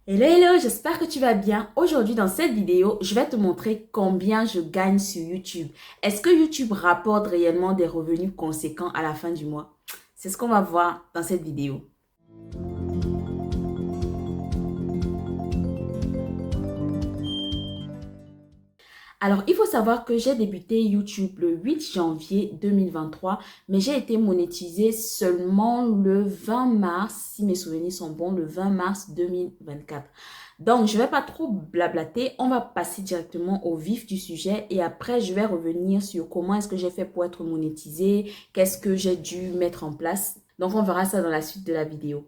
Hello, hello, j'espère que tu vas bien. Aujourd'hui, dans cette vidéo, je vais te montrer combien je gagne sur YouTube. Est-ce que YouTube rapporte réellement des revenus conséquents à la fin du mois? C'est ce qu'on va voir dans cette vidéo. Alors, il faut savoir que j'ai débuté YouTube le 8 janvier 2023, mais j'ai été monétisée seulement le 20 mars, si mes souvenirs sont bons, le 20 mars 2024. Donc, je ne vais pas trop blablater, on va passer directement au vif du sujet et après, je vais revenir sur comment est-ce que j'ai fait pour être monétisée, qu'est-ce que j'ai dû mettre en place. Donc, on verra ça dans la suite de la vidéo.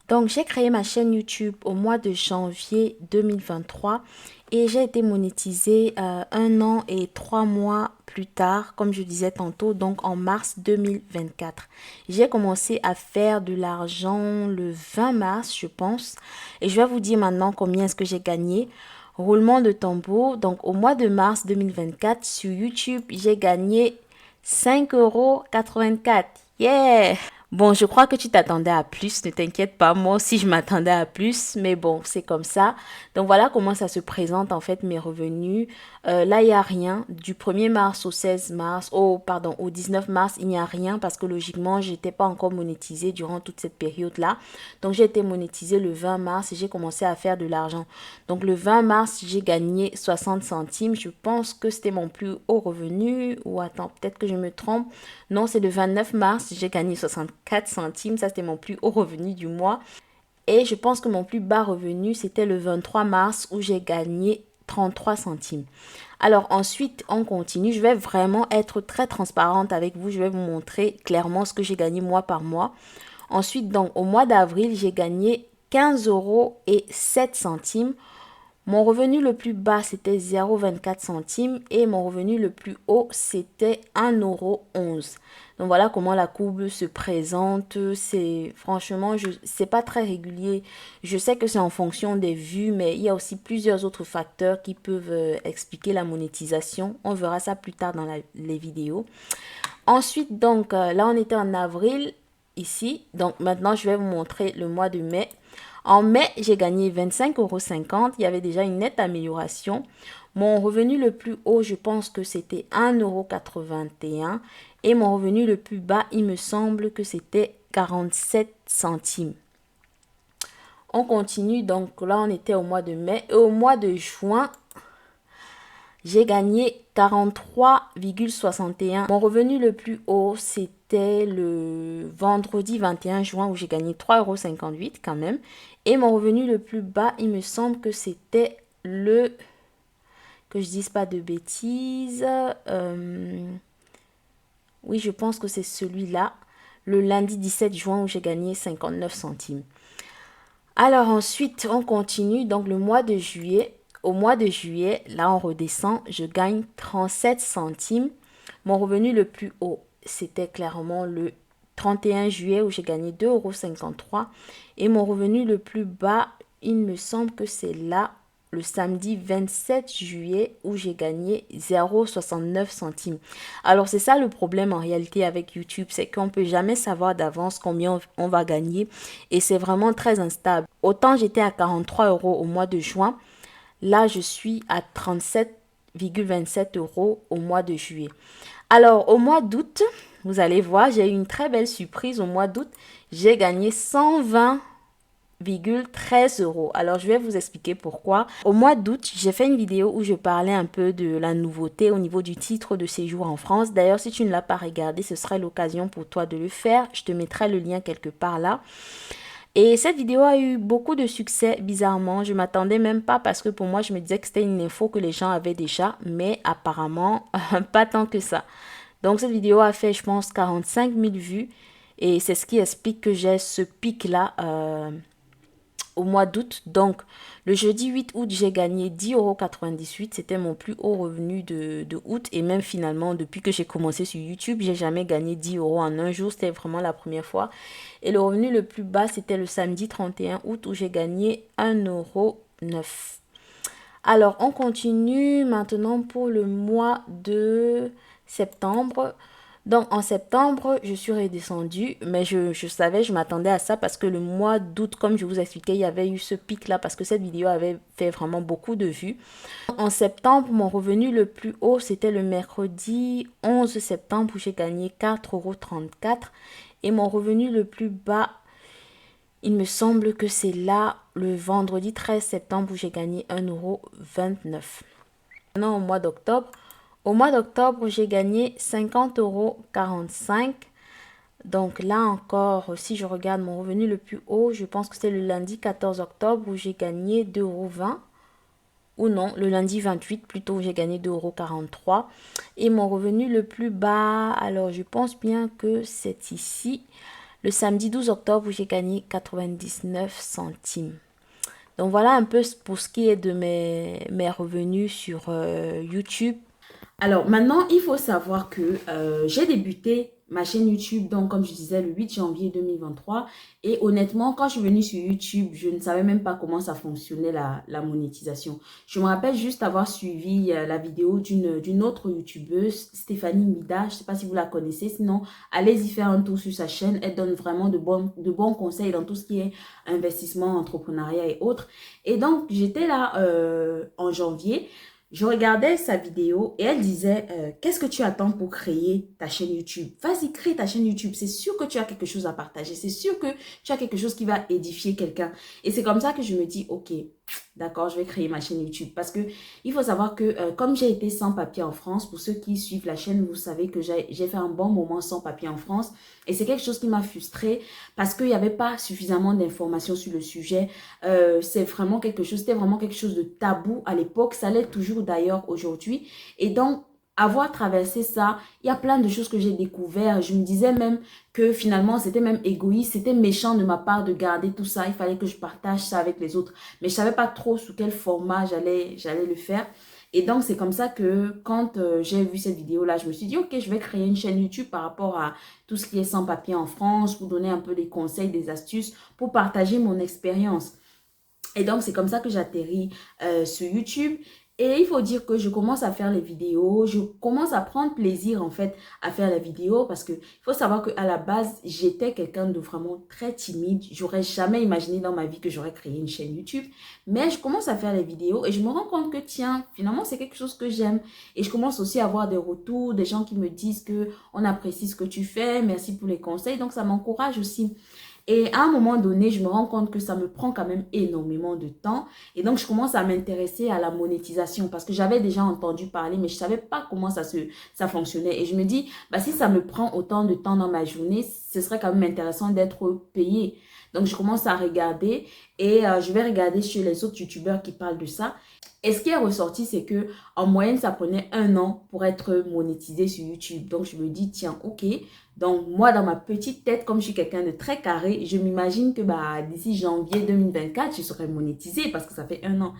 Donc, j'ai créé ma chaîne YouTube au mois de janvier 2023 et j'ai été monétisée 1 an et 3 mois plus tard, comme je disais tantôt, donc en mars 2024. J'ai commencé à faire de l'argent le 20 mars, je pense, et je vais vous dire maintenant combien est-ce que j'ai gagné. Roulement de tambour, donc au mois de mars 2024 sur YouTube, j'ai gagné 5,84 €. Yeah! Bon, je crois que tu t'attendais à plus, ne t'inquiète pas, moi aussi je m'attendais à plus, mais bon, c'est comme ça. Donc voilà comment ça se présente en fait mes revenus. Là, il n'y a rien. Du 1er mars au 16 mars, pardon, au 19 mars, il n'y a rien parce que logiquement, j'étais pas encore monétisée durant toute cette période-là. Donc j'ai été monétisée le 20 mars et j'ai commencé à faire de l'argent. Donc le 20 mars, j'ai gagné 60 centimes. Je pense que c'était mon plus haut revenu. Ou attends, peut-être que je me trompe. Non, c'est le 29 mars, j'ai gagné 64 centimes. Ça, c'était mon plus haut revenu du mois. Et je pense que mon plus bas revenu, c'était le 23 mars où j'ai gagné 33 centimes. Alors ensuite, on continue. Je vais vraiment être très transparente avec vous. Je vais vous montrer clairement ce que j'ai gagné mois par mois. Ensuite, donc, au mois d'avril, j'ai gagné 15 € et 7 centimes. Mon revenu le plus bas, c'était 0,24 centimes et mon revenu le plus haut, c'était 1,11 €. Donc voilà comment la courbe se présente. C'est franchement, c'est pas très régulier. Je sais que c'est en fonction des vues, mais il y a aussi plusieurs autres facteurs qui peuvent expliquer la monétisation. On verra ça plus tard dans les vidéos. Ensuite, donc là, on était en avril ici. Donc maintenant, je vais vous montrer le mois de mai. En mai, j'ai gagné 25,50 €. Il y avait déjà une nette amélioration. Mon revenu le plus haut, je pense que c'était 1,81 € et mon revenu le plus bas, il me semble que c'était 47 centimes. On continue, donc là on était au mois de mai et au mois de juin, j'ai gagné 43,61. Mon revenu le plus haut, c'était le vendredi 21 juin où j'ai gagné 3,58 € quand même. Et mon revenu le plus bas, il me semble que c'était le... Que je dise pas de bêtises. Oui, je pense que c'est celui-là. Le lundi 17 juin où j'ai gagné 59 centimes. Alors ensuite, on continue. Donc le mois de juillet. Au mois de juillet, là on redescend, je gagne 37 centimes. Mon revenu le plus haut, c'était clairement le 31 juillet où j'ai gagné 2,53 € et mon revenu le plus bas, il me semble que c'est là, le samedi 27 juillet où j'ai gagné 0,69 centimes. Alors c'est ça le problème en réalité avec YouTube, c'est qu'on ne peut jamais savoir d'avance combien on va gagner et c'est vraiment très instable. Autant j'étais à 43 € au mois de juin, là je suis à 37,27 € au mois de juillet. Alors au mois d'août, vous allez voir, j'ai eu une très belle surprise au mois d'août. J'ai gagné 120,13 €. Alors, je vais vous expliquer pourquoi. Au mois d'août, j'ai fait une vidéo où je parlais un peu de la nouveauté au niveau du titre de séjour en France. D'ailleurs, si tu ne l'as pas regardé, ce serait l'occasion pour toi de le faire. Je te mettrai le lien quelque part là. Et cette vidéo a eu beaucoup de succès, bizarrement. Je m'attendais même pas parce que pour moi, je me disais que c'était une info que les gens avaient déjà, mais apparemment, pas tant que ça. Donc, cette vidéo a fait, je pense, 45 000 vues. Et c'est ce qui explique que j'ai ce pic-là au mois d'août. Donc, le jeudi 8 août, j'ai gagné 10,98 €. C'était mon plus haut revenu de août. Et même finalement, depuis que j'ai commencé sur YouTube, j'ai jamais gagné 10 € en un jour. C'était vraiment la première fois. Et le revenu le plus bas, c'était le samedi 31 août où j'ai gagné 1,09 €. Alors, on continue maintenant pour le mois de septembre. Donc en septembre, je suis redescendue, mais je savais, je m'attendais à ça parce que le mois d'août, comme je vous expliquais, il y avait eu ce pic-là parce que cette vidéo avait fait vraiment beaucoup de vues. En septembre, mon revenu le plus haut, c'était le mercredi 11 septembre où j'ai gagné 4,34 € et mon revenu le plus bas, il me semble que c'est là, le vendredi 13 septembre où j'ai gagné 1,29 €. Maintenant, au mois d'octobre, j'ai gagné 50,45 €. Donc là encore, si je regarde mon revenu le plus haut, je pense que c'est le lundi 14 octobre où j'ai gagné 2,20 €. Ou non, le lundi 28 plutôt, où j'ai gagné 2,43 €. Et mon revenu le plus bas, alors je pense bien que c'est ici, le samedi 12 octobre où j'ai gagné 99 centimes. Donc voilà un peu pour ce qui est de mes revenus sur YouTube. Alors maintenant, il faut savoir que j'ai débuté ma chaîne YouTube, donc comme je disais, le 8 janvier 2023. Et honnêtement, quand je suis venue sur YouTube, je ne savais même pas comment ça fonctionnait la monétisation. Je me rappelle juste avoir suivi la vidéo d'une autre YouTubeuse, Stéphanie Mida. Je ne sais pas si vous la connaissez, sinon allez-y faire un tour sur sa chaîne. Elle donne vraiment de bons conseils dans tout ce qui est investissement, entrepreneuriat et autres. Et donc, j'étais là en janvier. Je regardais sa vidéo et elle disait qu'est-ce que tu attends pour créer ta chaîne YouTube? Vas-y, crée ta chaîne YouTube. C'est sûr que tu as quelque chose à partager. C'est sûr que tu as quelque chose qui va édifier quelqu'un. Et c'est comme ça que je me dis, ok, d'accord, je vais créer ma chaîne YouTube. Parce que il faut savoir que comme j'ai été sans papier en France, pour ceux qui suivent la chaîne, vous savez que j'ai fait un bon moment sans papier en France. Et c'est quelque chose qui m'a frustrée parce qu'il n'y avait pas suffisamment d'informations sur le sujet. C'était vraiment quelque chose de tabou à l'époque. Ça l'est toujours d'ailleurs aujourd'hui. Et donc, avoir traversé ça, il y a plein de choses que j'ai découvert. Je me disais même que finalement, c'était même égoïste, c'était méchant de ma part de garder tout ça. Il fallait que je partage ça avec les autres. Mais je ne savais pas trop sous quel format j'allais le faire. Et donc, c'est comme ça que quand j'ai vu cette vidéo-là, je me suis dit, ok, je vais créer une chaîne YouTube par rapport à tout ce qui est sans papier en France, pour donner un peu des conseils, des astuces, pour partager mon expérience. Et donc, c'est comme ça que j'atterris sur YouTube. Et il faut dire que je commence à faire les vidéos, je commence à prendre plaisir en fait à faire la vidéo parce que il faut savoir qu'à la base, j'étais quelqu'un de vraiment très timide. J'aurais jamais imaginé dans ma vie que j'aurais créé une chaîne YouTube. Mais je commence à faire les vidéos et je me rends compte que tiens, finalement, c'est quelque chose que j'aime. Et je commence aussi à avoir des retours, des gens qui me disent que on apprécie ce que tu fais, merci pour les conseils. Donc, ça m'encourage aussi. Et à un moment donné, je me rends compte que ça me prend quand même énormément de temps. Et donc, je commence à m'intéresser à la monétisation parce que j'avais déjà entendu parler, mais je ne savais pas comment ça fonctionnait. Et je me dis, bah, si ça me prend autant de temps dans ma journée, ce serait quand même intéressant d'être payé. Donc, je commence à regarder et je vais regarder chez les autres youtubeurs qui parlent de ça. Et ce qui est ressorti, c'est que en moyenne, ça prenait 1 an pour être monétisé sur YouTube. Donc, je me dis, tiens, ok. Donc, moi, dans ma petite tête, comme je suis quelqu'un de très carré, je m'imagine que bah, d'ici janvier 2024, je serai monétisé parce que ça fait 1 an.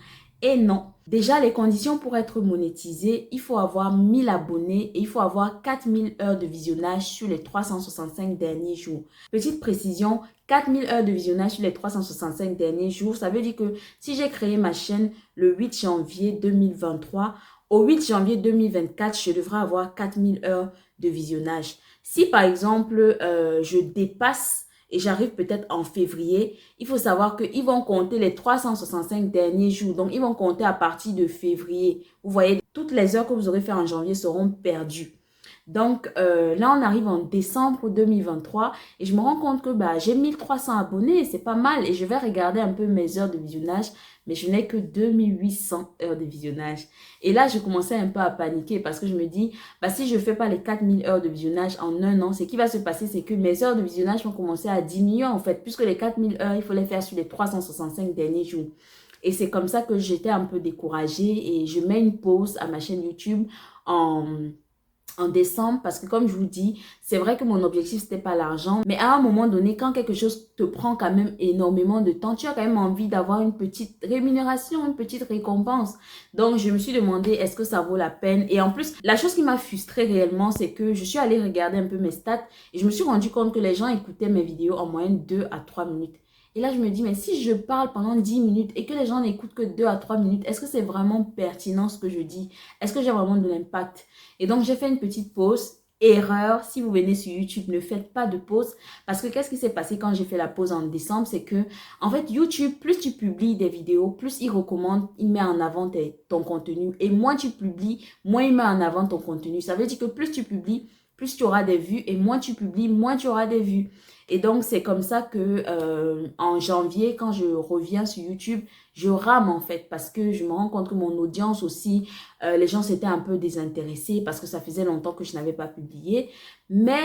Et non. Déjà, les conditions pour être monétisé, il faut avoir 1000 abonnés et il faut avoir 4000 heures de visionnage sur les 365 derniers jours. Petite précision, 4000 heures de visionnage sur les 365 derniers jours, ça veut dire que si j'ai créé ma chaîne le 8 janvier 2023, au 8 janvier 2024, je devrais avoir 4000 heures de visionnage. Si par exemple, je dépasse et j'arrive peut-être en février, il faut savoir qu'ils vont compter les 365 derniers jours. Donc, ils vont compter à partir de février. Vous voyez, toutes les heures que vous aurez fait en janvier seront perdues. Donc, là, on arrive en décembre 2023 et je me rends compte que bah, j'ai 1300 abonnés, c'est pas mal. Et je vais regarder un peu mes heures de visionnage, mais je n'ai que 2800 heures de visionnage. Et là, je commençais un peu à paniquer parce que je me dis, bah, si je ne fais pas les 4000 heures de visionnage en 1 an, ce qui va se passer, c'est que mes heures de visionnage vont commencer à diminuer en fait, puisque les 4000 heures, il faut les faire sur les 365 derniers jours. Et c'est comme ça que j'étais un peu découragée et je mets une pause à ma chaîne YouTube en décembre parce que comme je vous dis, c'est vrai que mon objectif c'était pas l'argent, mais à un moment donné, quand quelque chose te prend quand même énormément de temps, tu as quand même envie d'avoir une petite rémunération, une petite récompense. Donc je me suis demandé est-ce que ça vaut la peine. Et en plus, la chose qui m'a frustrée réellement, c'est que je suis allée regarder un peu mes stats et je me suis rendu compte que les gens écoutaient mes vidéos en moyenne 2 à 3 minutes. Et là, je me dis, mais si je parle pendant 10 minutes et que les gens n'écoutent que 2 à 3 minutes, est-ce que c'est vraiment pertinent ce que je dis? Est-ce que j'ai vraiment de l'impact? Et donc, j'ai fait une petite pause erreur, si vous venez sur YouTube, ne faites pas de pause. Parce que qu'est-ce qui s'est passé quand j'ai fait la pause en décembre? C'est que, en fait, YouTube, plus tu publies des vidéos, plus il recommande, il met en avant ton contenu. Et moins tu publies, moins il met en avant ton contenu. Ça veut dire que plus tu publies, plus tu auras des vues. Et moins tu publies, moins tu auras des vues. Et donc, c'est comme ça que en janvier, quand je reviens sur YouTube, je rame en fait parce que je me rends compte que mon audience aussi, les gens s'étaient un peu désintéressés parce que ça faisait longtemps que je n'avais pas publié. Mais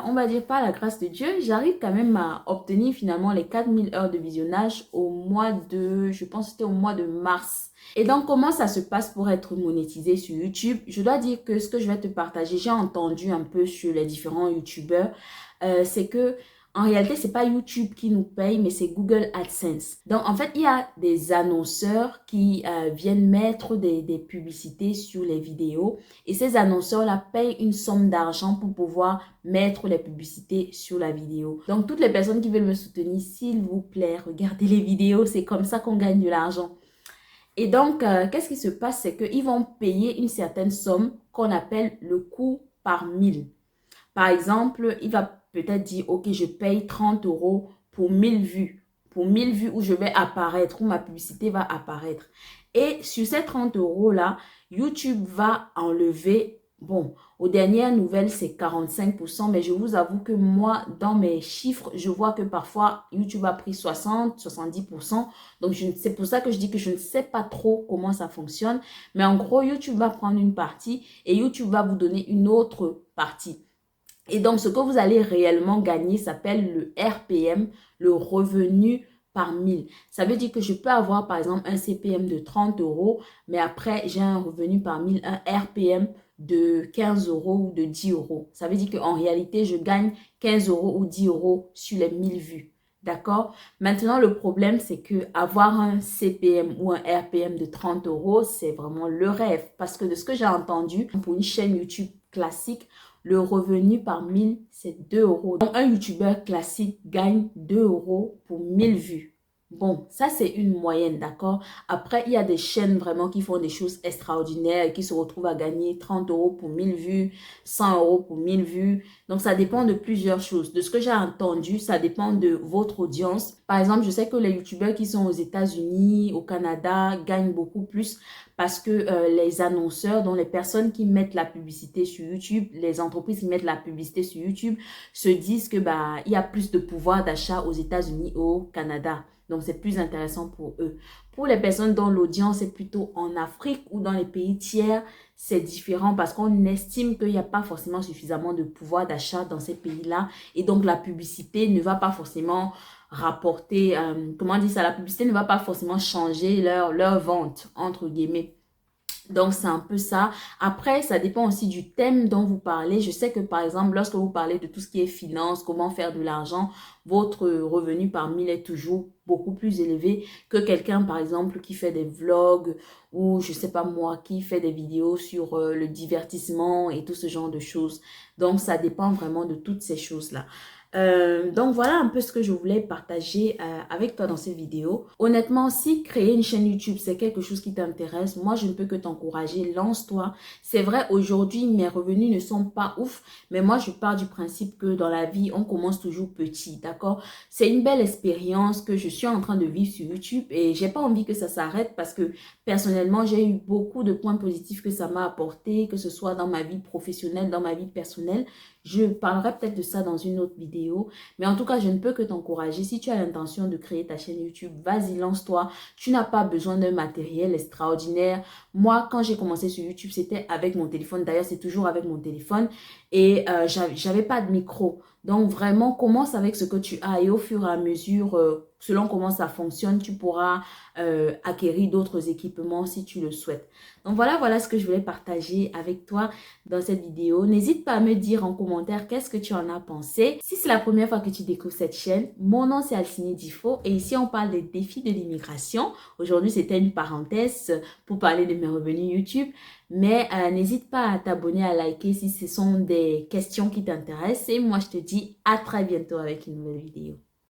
on va dire par la grâce de Dieu, j'arrive quand même à obtenir finalement les 4000 heures de visionnage au mois de, je pense que c'était au mois de mars. Et donc, comment ça se passe pour être monétisé sur YouTube? Je dois dire que ce que je vais te partager, j'ai entendu un peu sur les différents YouTubeurs, c'est que en réalité, c'est pas YouTube qui nous paye, mais c'est Google AdSense. Donc, en fait, il y a des annonceurs qui viennent mettre des publicités sur les vidéos. Et ces annonceurs-là payent une somme d'argent pour pouvoir mettre les publicités sur la vidéo. Donc, toutes les personnes qui veulent me soutenir, s'il vous plaît, regardez les vidéos. C'est comme ça qu'on gagne de l'argent. Et donc, qu'est-ce qui se passe? C'est qu'ils vont payer une certaine somme qu'on appelle le coût par mille. Par exemple, il va peut-être dire, OK, je paye 30 euros pour 1000 vues. Pour 1000 vues où je vais apparaître, où ma publicité va apparaître. Et sur ces 30 euros-là, YouTube va enlever, bon, aux dernières nouvelles, c'est 45%, mais je vous avoue que moi, dans mes chiffres, je vois que parfois, YouTube a pris 60, 70%. Donc, c'est pour ça que je dis que je ne sais pas trop comment ça fonctionne. Mais en gros, YouTube va prendre une partie et YouTube va vous donner une autre partie. Et donc, ce que vous allez réellement gagner s'appelle le RPM, le revenu par mille. Ça veut dire que je peux avoir, par exemple, un CPM de 30 euros, mais après, j'ai un revenu par mille, un RPM de 15 euros ou de 10 euros. Ça veut dire qu'en réalité, je gagne 15 euros ou 10 euros sur les 1000 vues. D'accord? Maintenant, le problème, c'est que avoir un CPM ou un RPM de 30 euros, c'est vraiment le rêve. Parce que de ce que j'ai entendu, pour une chaîne YouTube classique, le revenu par 1000, c'est 2 euros. Donc, un YouTuber classique gagne 2 euros pour 1000 vues. Bon, ça, c'est une moyenne, d'accord? Après, il y a des chaînes vraiment qui font des choses extraordinaires et qui se retrouvent à gagner 30 euros pour 1000 vues, 100 euros pour 1000 vues. Donc, ça dépend de plusieurs choses. De ce que j'ai entendu, ça dépend de votre audience. Par exemple, je sais que les YouTubers qui sont aux États-Unis, au Canada, gagnent beaucoup plus parce que les annonceurs, donc les personnes qui mettent la publicité sur YouTube, les entreprises qui mettent la publicité sur YouTube, se disent que il y a plus de pouvoir d'achat aux États-Unis, au Canada. Donc, c'est plus intéressant pour eux. Pour les personnes dont l'audience est plutôt en Afrique ou dans les pays tiers, c'est différent parce qu'on estime qu'il n'y a pas forcément suffisamment de pouvoir d'achat dans ces pays-là. Et donc, la publicité ne va pas forcément rapporter, comment on dit ça, la publicité ne va pas forcément changer leur vente, entre guillemets. Donc, c'est un peu ça. Après, ça dépend aussi du thème dont vous parlez. Je sais que, par exemple, lorsque vous parlez de tout ce qui est finance, comment faire de l'argent, votre revenu par mille est toujours beaucoup plus élevé que quelqu'un, par exemple, qui fait des vlogs ou, je sais pas moi, qui fait des vidéos sur le divertissement et tout ce genre de choses. Donc, ça dépend vraiment de toutes ces choses-là. Donc voilà un peu ce que je voulais partager avec toi dans cette vidéo. Honnêtement, si créer une chaîne YouTube, c'est quelque chose qui t'intéresse, moi je ne peux que t'encourager, lance-toi. C'est vrai, aujourd'hui, mes revenus ne sont pas ouf, mais moi je pars du principe que dans la vie, on commence toujours petit, d'accord? C'est une belle expérience que je suis en train de vivre sur YouTube et j'ai pas envie que ça s'arrête parce que personnellement, j'ai eu beaucoup de points positifs que ça m'a apporté, que ce soit dans ma vie professionnelle, dans ma vie personnelle. Je parlerai peut-être de ça dans une autre vidéo. Mais en tout cas, je ne peux que t'encourager. Si tu as l'intention de créer ta chaîne YouTube, vas-y, lance-toi. Tu n'as pas besoin d'un matériel extraordinaire. Moi, quand j'ai commencé sur YouTube, c'était avec mon téléphone. D'ailleurs, c'est toujours avec mon téléphone. Et j'avais pas de micro. Donc, vraiment, commence avec ce que tu as. Et au fur et à mesure, selon comment ça fonctionne, tu pourras acquérir d'autres équipements si tu le souhaites. Donc, voilà ce que je voulais partager avec toi dans cette vidéo. N'hésite pas à me dire en commentaire qu'est-ce que tu en as pensé. Si c'est la première fois que tu découvres cette chaîne, mon nom c'est Alcini Difo et ici on parle des défis de l'immigration. Aujourd'hui c'était une parenthèse pour parler de mes revenus YouTube, mais n'hésite pas à t'abonner, à liker si ce sont des questions qui t'intéressent et moi je te dis à très bientôt avec une nouvelle vidéo.